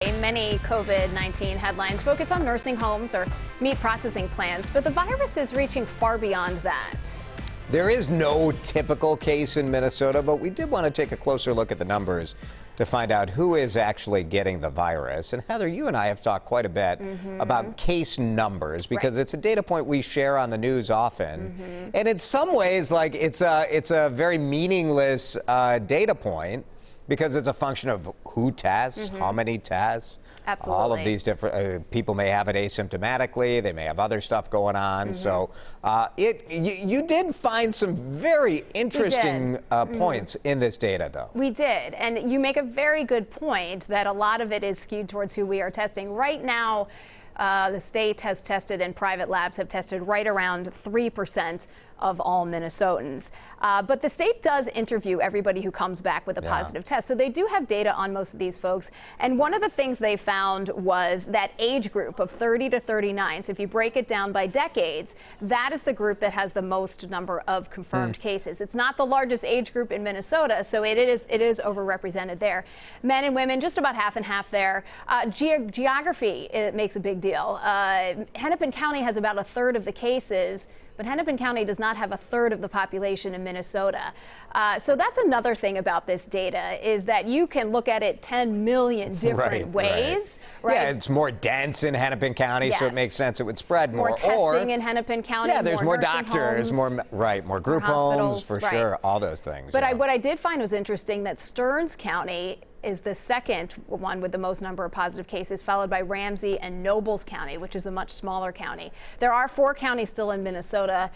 Many COVID-19 headlines focus on nursing homes or meat processing plants, but the virus is reaching far beyond that. There is no typical case in Minnesota, but we did want to take a closer look at the numbers to find out who is actually getting the virus. And Heather, you and I have talked quite a bit about case numbers because it's a data point we share on the news often. And in some ways, like it's a very meaningless data point because it's a function of who tests, how many tests. Absolutely. All of these different people may have it asymptomatically. They may have other stuff going on. So you did find some very interesting points in this data, though. We did. And you make a very good point that a lot of it is skewed towards who we are testing. Right now, the state has tested and private labs have tested right around 3% of all Minnesotans. But the state does interview everybody who comes back with a positive test. So they do have data on most of these folks. And one of the things they found was that age group of 30 to 39. So if you break it down by decades, that is the group that has the most number of confirmed cases. It's not the largest age group in Minnesota, so it is overrepresented there. Men and women, just about half and half there. Geography, it makes a big deal. Hennepin County has about a third of the cases, but Hennepin County does not have a third of the population in Minnesota. So that's another thing about this data is that you can look at it 10 million different ways. Right. Yeah, it's more dense in Hennepin County, so it makes sense it would spread more. More testing in Hennepin County. Yeah, there's more homes, doctors, more group homes, for sure, all those things. But what I did find was interesting that Stearns County is the second one with the most number of positive cases, followed by Ramsey and Nobles County, which is a much smaller county. There are 4 counties still in Minnesota,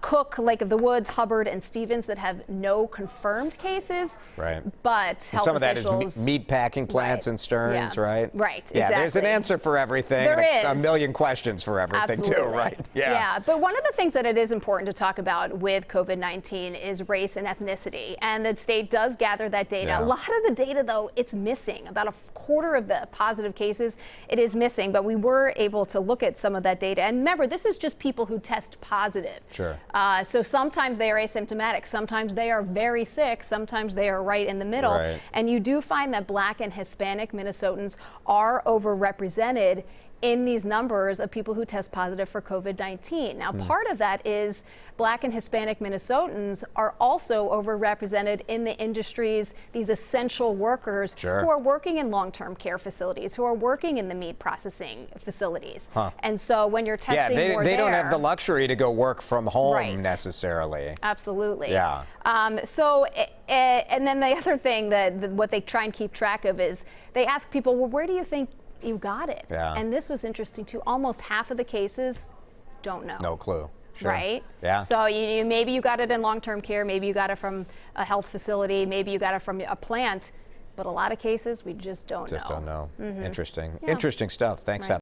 Cook, Lake of the Woods, Hubbard, and Stevens that have no confirmed cases. Right. But health some of that officials, is meat packing plants in Stearns, right? Right, Yeah, exactly. there's an answer for everything. There and is. A million questions for everything, too, right? Yeah, but one of the things that it is important to talk about with COVID-19 is race and ethnicity. And the state does gather that data. A lot of the data, though, it's missing. About a quarter of the positive cases, it is missing, but we were able to look at some of that data. And remember, this is just people who test positive. Sure. So sometimes they are asymptomatic, sometimes they are very sick, sometimes they are right in the middle. Right. And you do find that Black and Hispanic Minnesotans are overrepresented in these numbers of people who test positive for COVID-19. Now, part of that is Black and Hispanic Minnesotans are also overrepresented in the industries, these essential workers who are working in long-term care facilities, who are working in the meat processing facilities. And so when you're testing they don't have the luxury to go work from home necessarily. Absolutely. Yeah. And then the other thing that what they try and keep track of is they ask people, well, where do you think you got it? And this was interesting too. Almost half of the cases don't know. No clue. Sure. Right? Yeah. So maybe you got it in long-term care, maybe you got it from a health facility, maybe you got it from a plant, but a lot of cases we just don't know. Interesting. Interesting stuff. Thanks, Heather.